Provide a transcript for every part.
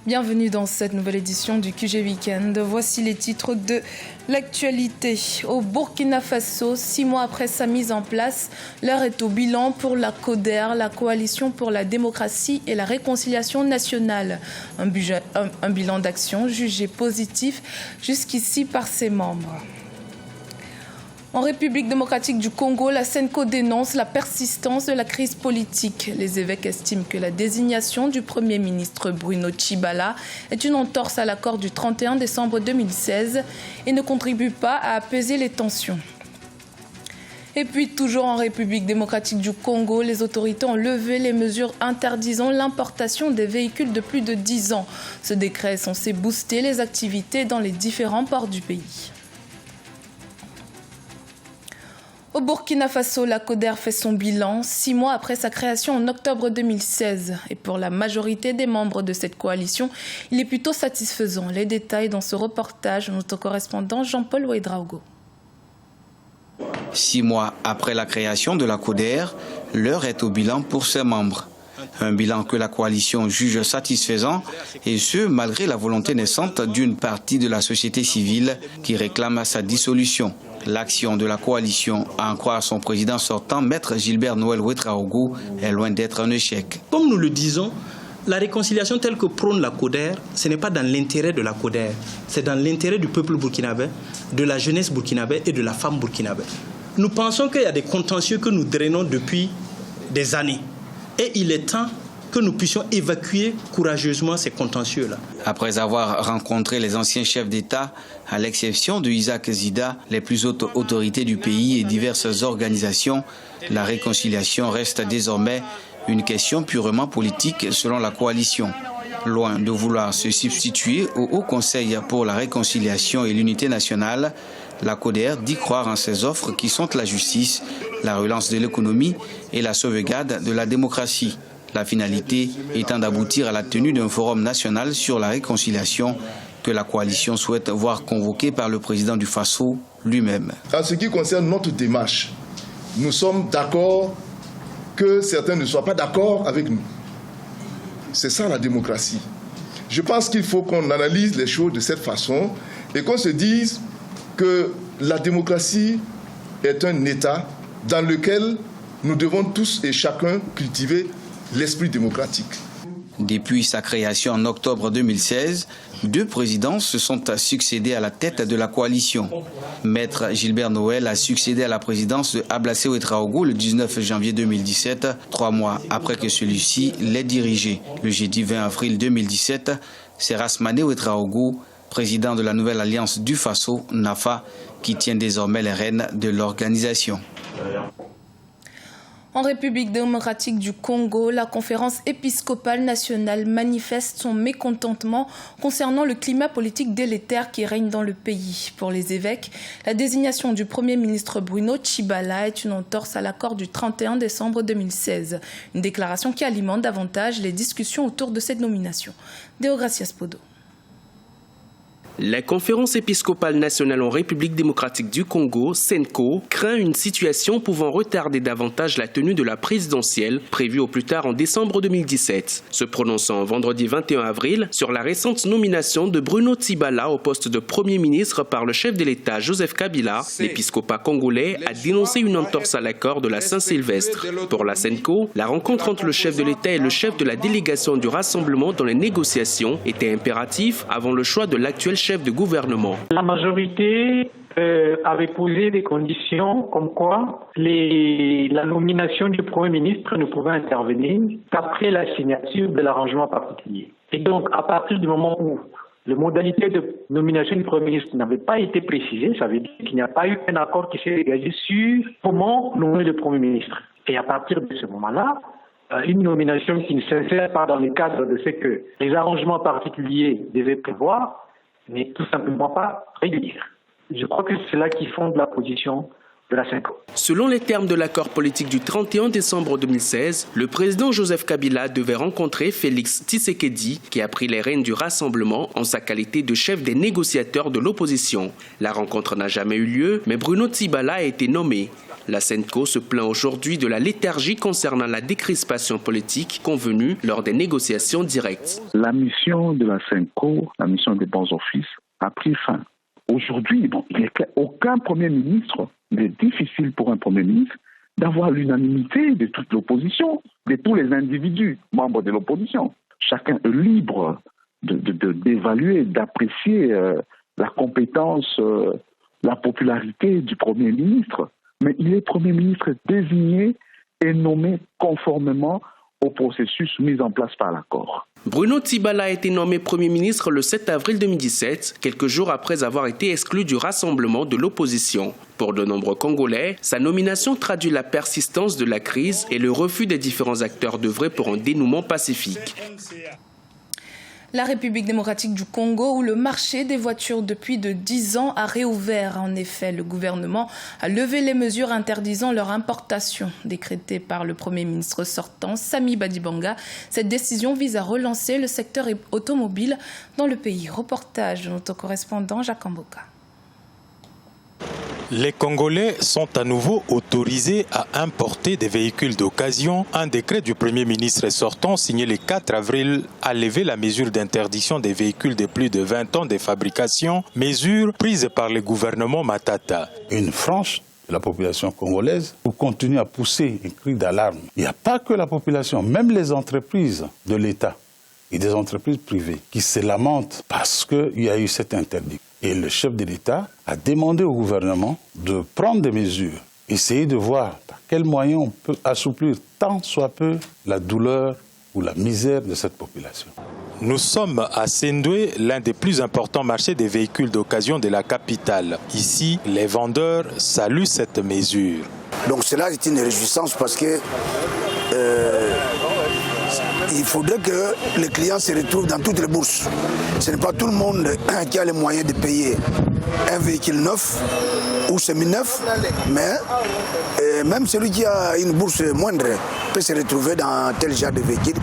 Bienvenue dans cette nouvelle édition du QG Weekend. Voici les titres de l'actualité. Au Burkina Faso, 6 mois après sa mise en place, l'heure est au bilan pour la CODER, la Coalition pour la démocratie et la réconciliation nationale. Un bilan d'action jugé positif jusqu'ici par ses membres. En République démocratique du Congo, la SENCO dénonce la persistance de la crise politique. Les évêques estiment que la désignation du Premier ministre Bruno Tshibala est une entorse à l'accord du 31 décembre 2016 et ne contribue pas à apaiser les tensions. Et puis, toujours en République démocratique du Congo, les autorités ont levé les mesures interdisant l'importation des véhicules de plus de 10 ans. Ce décret est censé booster les activités dans les différents ports du pays. Au Burkina Faso, la CODER fait son bilan 6 mois après sa création en octobre 2016. Et pour la majorité des membres de cette coalition, il est plutôt satisfaisant. Les détails dans ce reportage de notre correspondant Jean-Paul Ouedraogo. 6 mois après la création de la CODER, l'heure est au bilan pour ses membres. Un bilan que la coalition juge satisfaisant, et ce, malgré la volonté naissante d'une partie de la société civile qui réclame sa dissolution. L'action de la coalition, à en croire son président sortant, Maître Gilbert Noël Ouedraogo, est loin d'être un échec. Comme nous le disons, la réconciliation telle que prône la CODER, ce n'est pas dans l'intérêt de la CODER, c'est dans l'intérêt du peuple burkinabé, de la jeunesse burkinabé et de la femme burkinabé. Nous pensons qu'il y a des contentieux que nous drainons depuis des années. Et il est temps que nous puissions évacuer courageusement ces contentieux-là. Après avoir rencontré les anciens chefs d'État, à l'exception de Isaac Zida, les plus hautes autorités du pays et diverses organisations, la réconciliation reste désormais une question purement politique selon la coalition. Loin de vouloir se substituer au Haut Conseil pour la réconciliation et l'unité nationale, la CODER dit croire en ses offres qui sont la justice, la relance de l'économie et la sauvegarde de la démocratie. La finalité étant d'aboutir à la tenue d'un forum national sur la réconciliation que la coalition souhaite voir convoqué par le président du Faso lui-même. En ce qui concerne notre démarche, nous sommes d'accord que certains ne soient pas d'accord avec nous. C'est ça la démocratie. Je pense qu'il faut qu'on analyse les choses de cette façon et qu'on se dise que la démocratie est un État dans lequel nous devons tous et chacun cultiver l'esprit démocratique. Depuis sa création en octobre 2016, 2 présidents se sont succédés à la tête de la coalition. Maître Gilbert Noël a succédé à la présidence de Ablassé Ouedraogo le 19 janvier 2017, 3 mois après que celui-ci l'ait dirigé. Le jeudi 20 avril 2017, c'est Rasmané Ouedraogo, président de la nouvelle alliance du Faso, NAFA, qui tient désormais les rênes de l'organisation. En République démocratique du Congo, la conférence épiscopale nationale manifeste son mécontentement concernant le climat politique délétère qui règne dans le pays. Pour les évêques, la désignation du Premier ministre Bruno Tshibala est une entorse à l'accord du 31 décembre 2016. Une déclaration qui alimente davantage les discussions autour de cette nomination. Deogracias Podo. La conférence épiscopale nationale en République démocratique du Congo, SENCO, craint une situation pouvant retarder davantage la tenue de la présidentielle prévue au plus tard en décembre 2017. Se prononçant vendredi 21 avril sur la récente nomination de Bruno Tshibala au poste de Premier ministre par le chef de l'État Joseph Kabila, l'épiscopat congolais a dénoncé une entorse à l'accord de la Saint-Sylvestre. Pour la SENCO, la rencontre entre le chef de l'État et le chef de la délégation du Rassemblement dans les négociations était impérative avant le choix de l'actuel chef de gouvernement. La majorité avait posé des conditions comme quoi la nomination du Premier ministre ne pouvait intervenir qu'après la signature de l'arrangement particulier. Et donc, à partir du moment où les modalités de nomination du Premier ministre n'avaient pas été précisées, ça veut dire qu'il n'y a pas eu un accord qui s'est dégagé sur comment nommer le Premier ministre. Et à partir de ce moment-là, une nomination qui ne s'insère pas dans le cadre de ce que les arrangements particuliers devaient prévoir n'est tout simplement pas régulière. Je crois que c'est là qui fonde la position de la SENCO. Selon les termes de l'accord politique du 31 décembre 2016, le président Joseph Kabila devait rencontrer Félix Tshisekedi, qui a pris les rênes du Rassemblement en sa qualité de chef des négociateurs de l'opposition. La rencontre n'a jamais eu lieu, mais Bruno Tshibala a été nommé. La SENCO se plaint aujourd'hui de la léthargie concernant la décrispation politique convenue lors des négociations directes. La mission de la SENCO, la mission des bons offices, a pris fin. Aujourd'hui, il est clair, aucun Premier ministre, il est difficile pour un Premier ministre d'avoir l'unanimité de toute l'opposition, de tous les individus membres de l'opposition. Chacun est libre d'évaluer, d'apprécier la compétence, la popularité du Premier ministre. Mais il est Premier ministre désigné et nommé conformément au processus mis en place par l'accord. Bruno Tibala a été nommé Premier ministre le 7 avril 2017, quelques jours après avoir été exclu du rassemblement de l'opposition. Pour de nombreux Congolais, sa nomination traduit la persistance de la crise et le refus des différents acteurs d'œuvrer pour un dénouement pacifique. La République démocratique du Congo, où le marché des voitures depuis de 10 ans a réouvert. En effet, le gouvernement a levé les mesures interdisant leur importation, décrétées par le Premier ministre sortant, Sami Badibanga. Cette décision vise à relancer le secteur automobile dans le pays. Reportage de notre correspondant Jacques Amboka. Les Congolais sont à nouveau autorisés à importer des véhicules d'occasion. Un décret du Premier ministre sortant signé le 4 avril a levé la mesure d'interdiction des véhicules de plus de 20 ans de fabrication, mesure prise par le gouvernement Matata. Une frange de la population congolaise pour continuer à pousser un cri d'alarme. Il n'y a pas que la population, même les entreprises de l'État et des entreprises privées qui se lamentent parce qu'il y a eu cet interdit. Et le chef de l'État a demandé au gouvernement de prendre des mesures, essayer de voir par quels moyens on peut assouplir tant soit peu la douleur ou la misère de cette population. Nous sommes à Sendoué, l'un des plus importants marchés des véhicules d'occasion de la capitale. Ici, les vendeurs saluent cette mesure. Donc cela est une réjouissance parce que il faudrait que les clients se retrouvent dans toutes les bourses. Ce n'est pas tout le monde qui a les moyens de payer un véhicule neuf ou semi-neuf, mais même celui qui a une bourse moindre peut se retrouver dans tel genre de véhicule,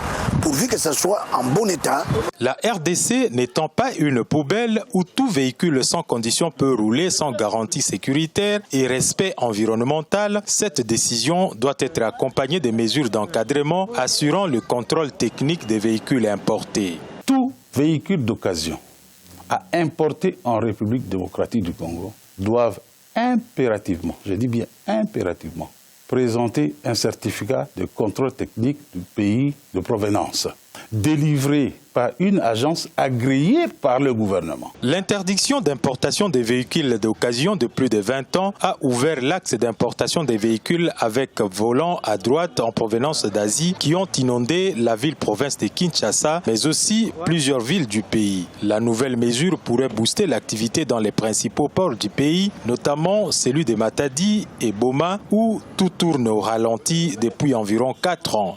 pourvu que ça soit en bon état. La RDC n'étant pas une poubelle où tout véhicule sans condition peut rouler sans garantie sécuritaire et respect environnemental, cette décision doit être accompagnée de mesures d'encadrement assurant le contrôle technique des véhicules importés. Tout véhicule d'occasion à importer en République démocratique du Congo doivent impérativement, je dis bien impérativement, présenter un certificat de contrôle technique du pays de provenance, délivré par une agence agréée par le gouvernement. L'interdiction d'importation des véhicules d'occasion de plus de 20 ans a ouvert l'axe d'importation des véhicules avec volant à droite en provenance d'Asie qui ont inondé la ville-province de Kinshasa, mais aussi plusieurs villes du pays. La nouvelle mesure pourrait booster l'activité dans les principaux ports du pays, notamment celui de Matadi et Boma, où tout tourne au ralenti depuis environ 4 ans.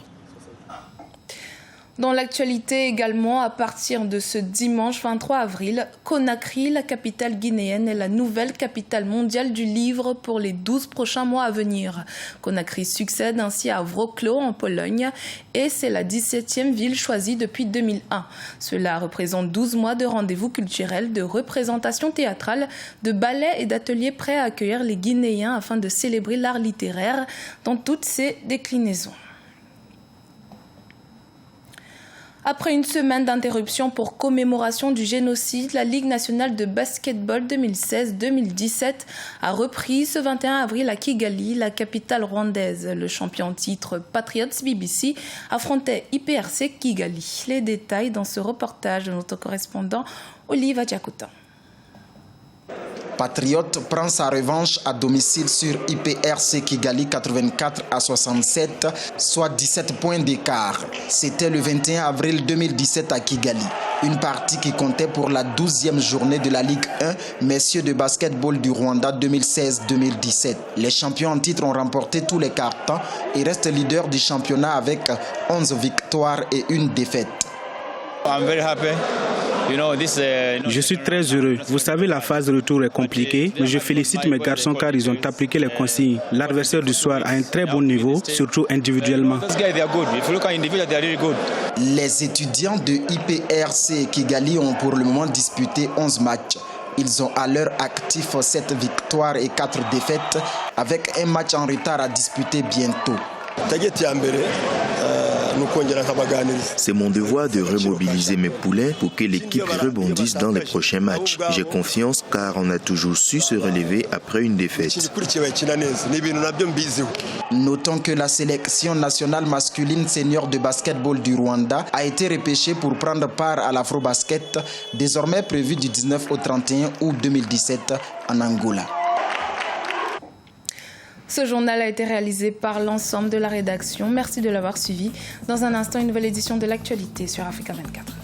Dans l'actualité également, à partir de ce dimanche 23 avril, Conakry, la capitale guinéenne, est la nouvelle capitale mondiale du livre pour les 12 prochains mois à venir. Conakry succède ainsi à Wrocław en Pologne et c'est la 17e ville choisie depuis 2001. Cela représente 12 mois de rendez-vous culturels, de représentations théâtrales, de ballets et d'ateliers prêts à accueillir les Guinéens afin de célébrer l'art littéraire dans toutes ses déclinaisons. Après une semaine d'interruption pour commémoration du génocide, la Ligue nationale de basketball 2016-2017 a repris ce 21 avril à Kigali, la capitale rwandaise. Le champion en titre Patriots BBC affrontait IPRC Kigali. Les détails dans ce reportage de notre correspondant Olive Adjakuta. Patriot prend sa revanche à domicile sur IPRC Kigali 84-67, soit 17 points d'écart. C'était le 21 avril 2017 à Kigali. Une partie qui comptait pour la 12e journée de la Ligue 1, messieurs de basketball du Rwanda 2016-2017. Les champions en titre ont remporté tous les cartons et restent leaders du championnat avec 11 victoires et une défaite. Je suis très heureux. Vous savez, la phase de retour est compliquée, mais je félicite mes garçons car ils ont appliqué les consignes. L'adversaire du soir a un très bon niveau, surtout individuellement. Les étudiants de IPRC Kigali ont pour le moment disputé 11 matchs. Ils ont à leur actif 7 victoires et 4 défaites avec un match en retard à disputer bientôt. C'est mon devoir de remobiliser mes poulets pour que l'équipe rebondisse dans les prochains matchs. J'ai confiance car on a toujours su se relever après une défaite. Notons que la sélection nationale masculine senior de basketball du Rwanda a été repêchée pour prendre part à l'Afrobasket, désormais prévu du 19 au 31 août 2017 en Angola. Ce journal a été réalisé par l'ensemble de la rédaction. Merci de l'avoir suivi. Dans un instant, une nouvelle édition de l'actualité sur Africa 24.